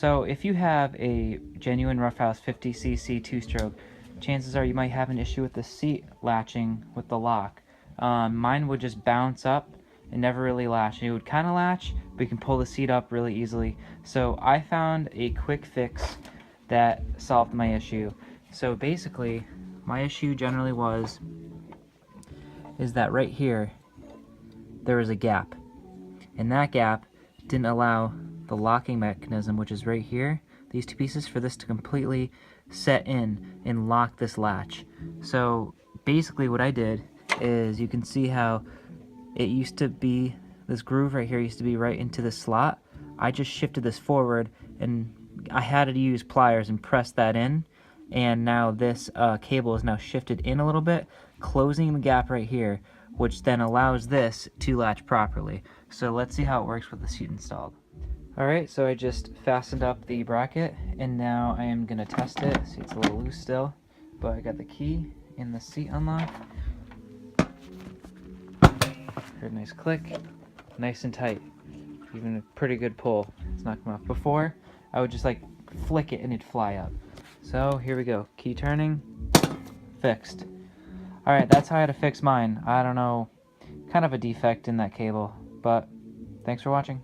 So if you have a Genuine Roughhouse 50cc two-stroke, chances are you might have an issue with the seat latching with the lock. Mine would just bounce up and never really latch. It would kind of latch, but you can pull the seat up really easily. So I found a quick fix that solved my issue. So basically, my issue generally is that right here, there was a gap. And that gap didn't allow the locking mechanism, which is right here, these two pieces, for this to completely set in and lock this latch. So basically what I did is, you can see how it used to be, this groove right here used to be right into the slot. I just shifted this forward and I had to use pliers and press that in, and now this cable is now shifted in a little bit, closing the gap right here, which then allows this to latch properly. So let's see how it works with the seat installed. Alright, so I just fastened up the bracket, and now I am going to test it. See, it's a little loose still, but I got the key in the seat unlock. Heard a nice click, nice and tight, even a pretty good pull. It's not coming off. Before, I would just like flick it and it'd fly up. So here we go, key turning, fixed. Alright, that's how I had to fix mine. I don't know, kind of a defect in that cable, but thanks for watching.